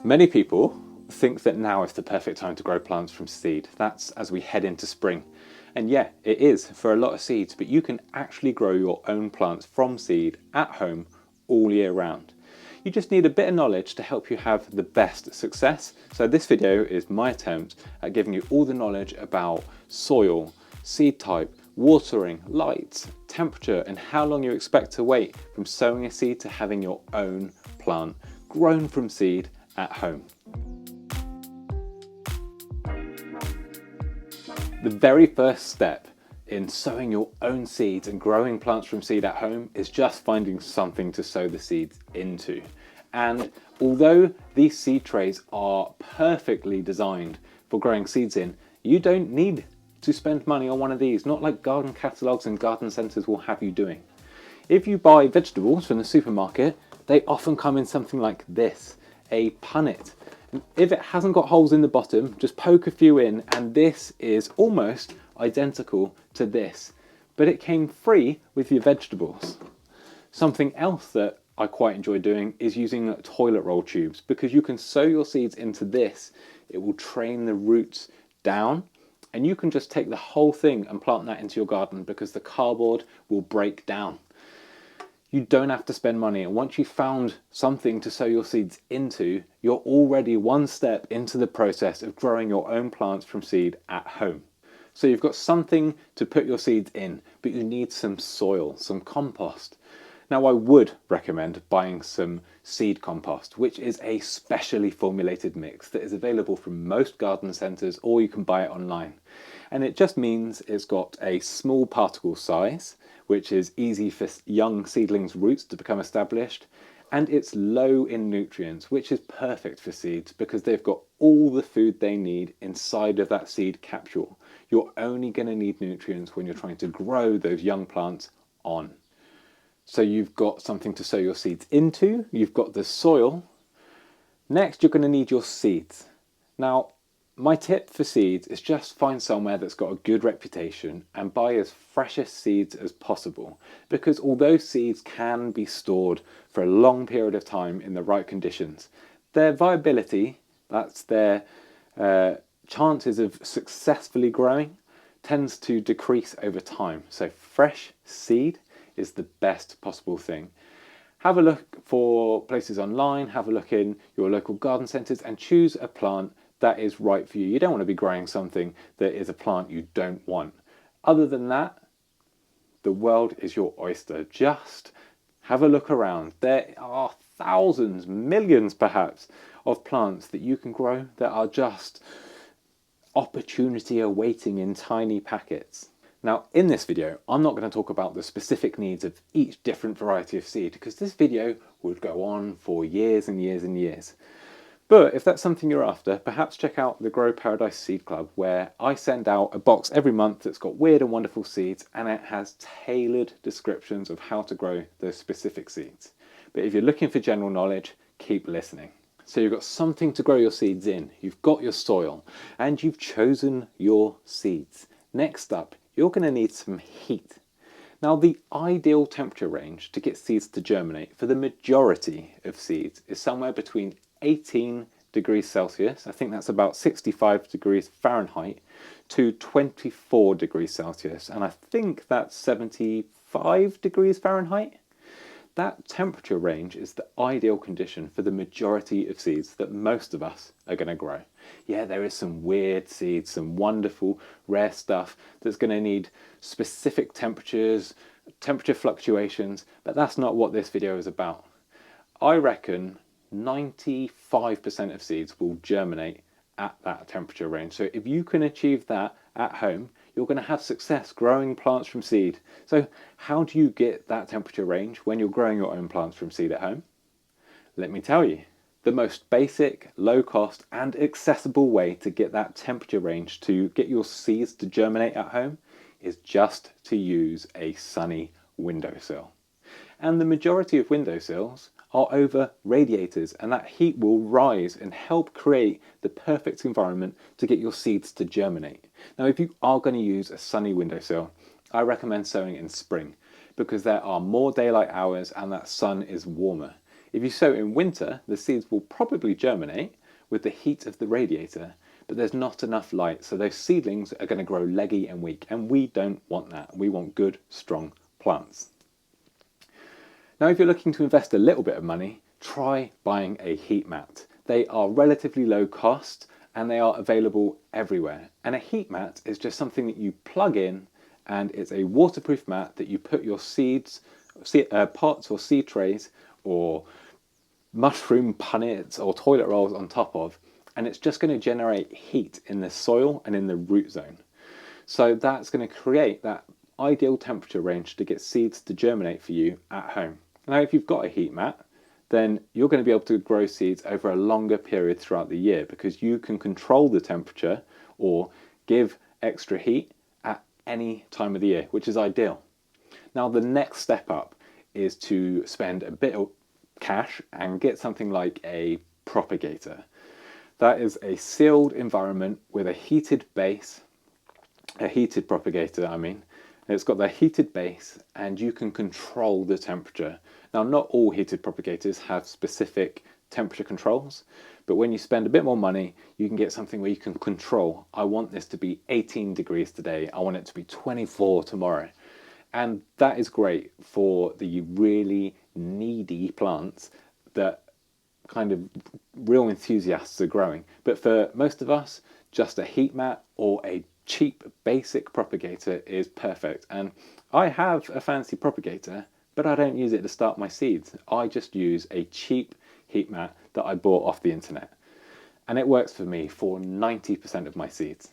Many people think that now is the perfect time to grow plants from seed. That's as we head into spring. And yeah, it is for a lot of seeds, but you can actually grow your own plants from seed at home all year round. You just need a bit of knowledge to help you have the best success. So this video is my attempt at giving you all the knowledge about soil, seed type, watering, light, temperature, and how long you expect to wait from sowing a seed to having your own plant grown from seed at home. The very first step in sowing your own seeds and growing plants from seed at home is just finding something to sow the seeds into. And although these seed trays are perfectly designed for growing seeds in, you don't need to spend money on one of these, not like garden catalogues and garden centres will have you doing. If you buy vegetables from the supermarket, they often come in something like this, a punnet. If it hasn't got holes in the bottom, just poke a few in, and this is almost identical to this, but it came free with your vegetables. Something else that I quite enjoy doing is using toilet roll tubes, because you can sow your seeds into this. It will train the roots down, and you can just take the whole thing and plant that into your garden because the cardboard will break down. You don't have to spend money, and once you've found something to sow your seeds into, you're already one step into the process of growing your own plants from seed at home. So you've got something to put your seeds in, but you need some soil, some compost. Now I would recommend buying some seed compost, which is a specially formulated mix that is available from most garden centres, or you can buy it online. And it just means it's got a small particle size, which is easy for young seedlings' roots to become established, and it's low in nutrients, which is perfect for seeds because they've got all the food they need inside of that seed capsule. You're only going to need nutrients when you're trying to grow those young plants on. So you've got something to sow your seeds into, you've got the soil. Next, you're going to need your seeds. Now, my tip for seeds is just find somewhere that's got a good reputation and buy as freshest seeds as possible, because although seeds can be stored for a long period of time in the right conditions, their viability, that's their chances of successfully growing, tends to decrease over time. So fresh seed is the best possible thing. Have a look for places online, have a look in your local garden centres and choose a plant that is right for you. You don't want to be growing something that is a plant you don't want. Other than that, the world is your oyster. Just have a look around. There are thousands, millions perhaps, of plants that you can grow that are just opportunity awaiting in tiny packets. Now, in this video, I'm not going to talk about the specific needs of each different variety of seed, because this video would go on for years and years and years. But if that's something you're after, perhaps check out the Grow Paradise Seed Club, where I send out a box every month that's got weird and wonderful seeds, and it has tailored descriptions of how to grow those specific seeds. But if you're looking for general knowledge, keep listening. So you've got something to grow your seeds in, you've got your soil, and you've chosen your seeds. Next up, you're going to need some heat. Now, the ideal temperature range to get seeds to germinate for the majority of seeds is somewhere between 18 degrees Celsius, I think that's about 65 degrees Fahrenheit, to 24 degrees Celsius, and I think that's 75 degrees Fahrenheit. That temperature range is the ideal condition for the majority of seeds that most of us are going to grow. Yeah, there is some weird seeds, some wonderful, rare stuff that's going to need specific temperatures, temperature fluctuations, but that's not what this video is about. I reckon 95% of seeds will germinate at that temperature range. So if you can achieve that at home, you're going to have success growing plants from seed. So how do you get that temperature range when you're growing your own plants from seed at home? Let me tell you. The most basic, low cost and accessible way to get that temperature range to get your seeds to germinate at home is just to use a sunny windowsill. And the majority of windowsills are over radiators, and that heat will rise and help create the perfect environment to get your seeds to germinate. Now, if you are going to use a sunny windowsill, I recommend sowing in spring because there are more daylight hours and that sun is warmer. If you sow in winter, the seeds will probably germinate with the heat of the radiator, but there's not enough light, so those seedlings are going to grow leggy and weak, and we don't want that. We want good, strong plants. Now, if you're looking to invest a little bit of money, try buying a heat mat. They are relatively low cost and they are available everywhere. And a heat mat is just something that you plug in, and it's a waterproof mat that you put your pots or seed trays or mushroom punnets or toilet rolls on top of, and it's just going to generate heat in the soil and in the root zone. So that's going to create that ideal temperature range to get seeds to germinate for you at home. Now, if you've got a heat mat, then you're going to be able to grow seeds over a longer period throughout the year, because you can control the temperature or give extra heat at any time of the year, which is ideal. Now, the next step up is to spend a bit of cash and get something like a propagator. That is a sealed environment with a heated base, a heated propagator, I mean. It's got the heated base and you can control the temperature. Now, not all heated propagators have specific temperature controls, but when you spend a bit more money, you can get something where you can control. I want this to be 18 degrees today. I want it to be 24 tomorrow. And that is great for the really needy plants that kind of real enthusiasts are growing. But for most of us, just a heat mat or a cheap basic propagator is perfect. And I have a fancy propagator, but I don't use it to start my seeds. I just use a cheap heat mat that I bought off the internet. And it works for me for 90% of my seeds.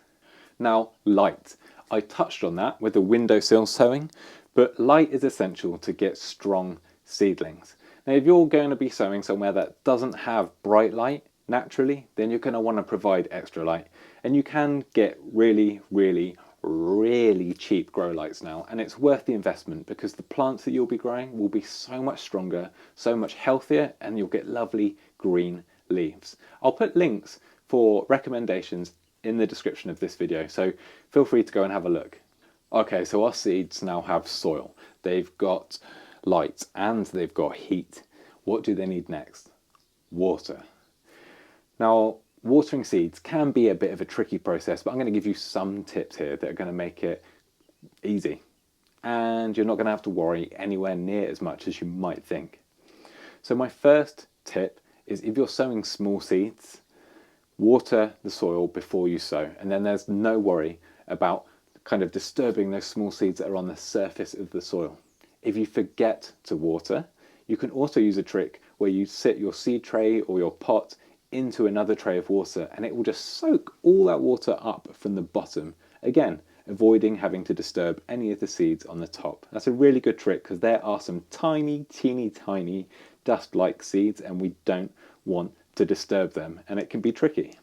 Now, light. I touched on that with the windowsill sowing, but light is essential to get strong seedlings. Now, if you're going to be sowing somewhere that doesn't have bright light naturally, then you're going to want to provide extra light. And you can get really, really, really cheap grow lights now, and it's worth the investment because the plants that you'll be growing will be so much stronger, so much healthier, and you'll get lovely green leaves. I'll put links for recommendations in the description of this video, so feel free to go and have a look. Okay, so our seeds now have soil, they've got light, and they've got heat. What do they need next? Water. Now, watering seeds can be a bit of a tricky process, but I'm going to give you some tips here that are going to make it easy. And you're not going to have to worry anywhere near as much as you might think. So my first tip is, if you're sowing small seeds, water the soil before you sow. And then there's no worry about kind of disturbing those small seeds that are on the surface of the soil. If you forget to water, you can also use a trick where you sit your seed tray or your pot into another tray of water, and it will just soak all that water up from the bottom. Again, avoiding having to disturb any of the seeds on the top. That's a really good trick because there are some tiny, teeny, tiny dust-like seeds and we don't want to disturb them, and it can be tricky.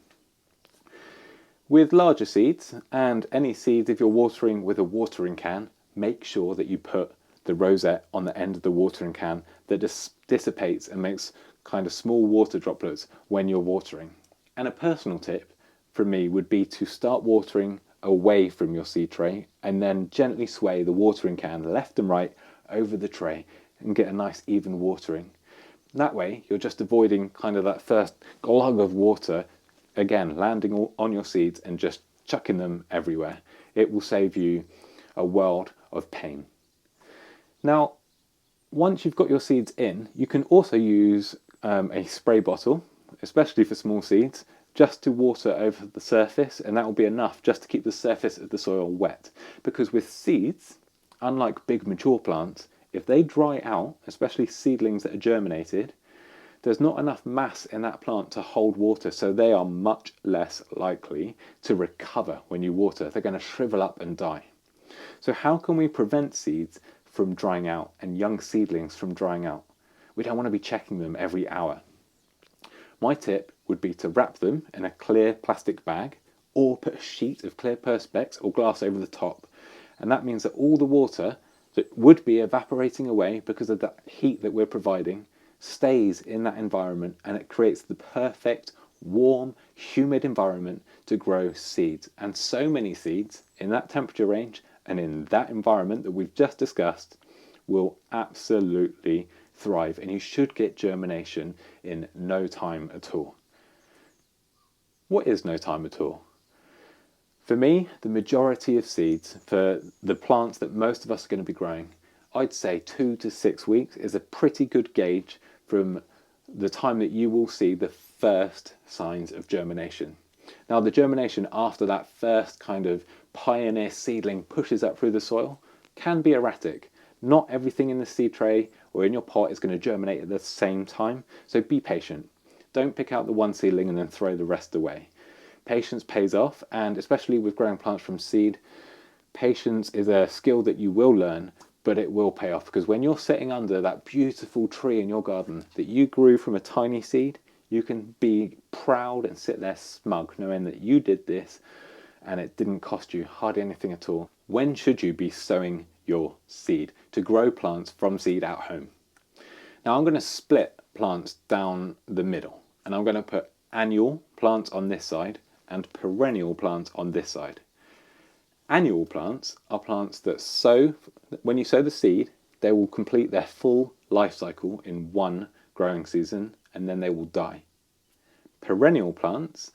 With larger seeds, and any seeds if you're watering with a watering can, make sure that you put the rosette on the end of the watering can that dissipates and makes kind of small water droplets when you're watering. And a personal tip from me would be to start watering away from your seed tray and then gently sway the watering can left and right over the tray and get a nice even watering. That way you're just avoiding kind of that first glug of water again landing on your seeds and just chucking them everywhere. It will save you a world of pain. Now, once you've got your seeds in, you can also use a spray bottle, especially for small seeds, just to water over the surface, and that will be enough just to keep the surface of the soil wet. Because with seeds, unlike big mature plants, if they dry out, especially seedlings that are germinated, there's not enough mass in that plant to hold water, so they are much less likely to recover when you water. They're going to shrivel up and die. So how can we prevent seeds from drying out and young seedlings from drying out? We don't want to be checking them every hour. My tip would be to wrap them in a clear plastic bag or put a sheet of clear perspex or glass over the top. And that means that all the water that would be evaporating away because of the heat that we're providing stays in that environment, and it creates the perfect, warm, humid environment to grow seeds. And so many seeds in that temperature range and in that environment that we've just discussed will absolutely thrive, and you should get germination in no time at all. What is no time at all? For me, the majority of seeds for the plants that most of us are going to be growing, I'd say 2 to 6 weeks is a pretty good gauge from the time that you will see the first signs of germination. Now, the germination after that first kind of pioneer seedling pushes up through the soil can be erratic. Not everything in the seed tray or in your pot is going to germinate at the same time, so be patient. Don't pick out the one seedling and then throw the rest away. Patience pays off, and especially with growing plants from seed, patience is a skill that you will learn, but it will pay off, because when you're sitting under that beautiful tree in your garden that you grew from a tiny seed, you can be proud and sit there smug knowing that you did this and it didn't cost you hardly anything at all. When should you be sowing your seed to grow plants from seed at home? Now I'm going to split plants down the middle, and I'm going to put annual plants on this side and perennial plants on this side. Annual plants are plants that sow, when you sow the seed, they will complete their full life cycle in one growing season and then they will die. Perennial plants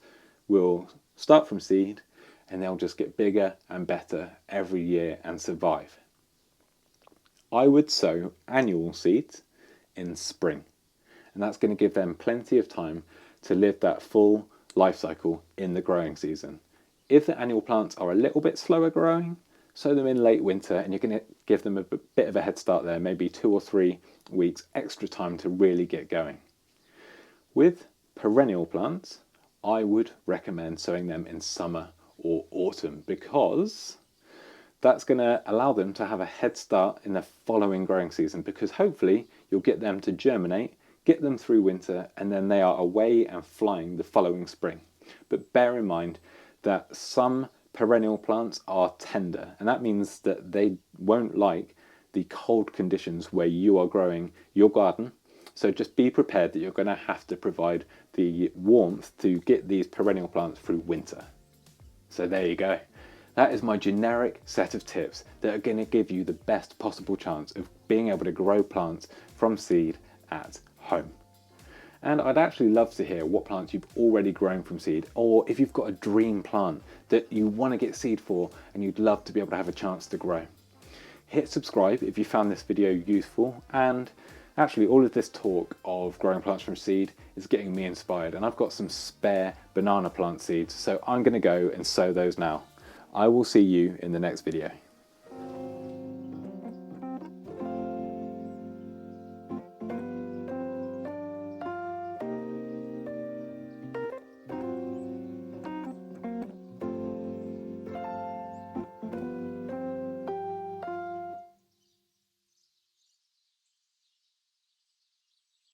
will start from seed and they'll just get bigger and better every year and survive. I would sow annual seeds in spring, and that's going to give them plenty of time to live that full life cycle in the growing season. If the annual plants are a little bit slower growing, sow them in late winter and you're going to give them a bit of a head start there, maybe 2 or 3 weeks extra time to really get going. With perennial plants, I would recommend sowing them in summer or autumn, because that's going to allow them to have a head start in the following growing season, because hopefully you'll get them to germinate, get them through winter, and then they are away and flying the following spring. But bear in mind that some perennial plants are tender, and that means that they won't like the cold conditions where you are growing your garden. So just be prepared that you're going to have to provide the warmth to get these perennial plants through winter. So there you go. That is my generic set of tips that are going to give you the best possible chance of being able to grow plants from seed at home. And I'd actually love to hear what plants you've already grown from seed, or if you've got a dream plant that you want to get seed for and you'd love to be able to have a chance to grow. Hit subscribe if you found this video useful, and actually all of this talk of growing plants from seed is getting me inspired, and I've got some spare banana plant seeds, so I'm going to go and sow those now. I will see you in the next video.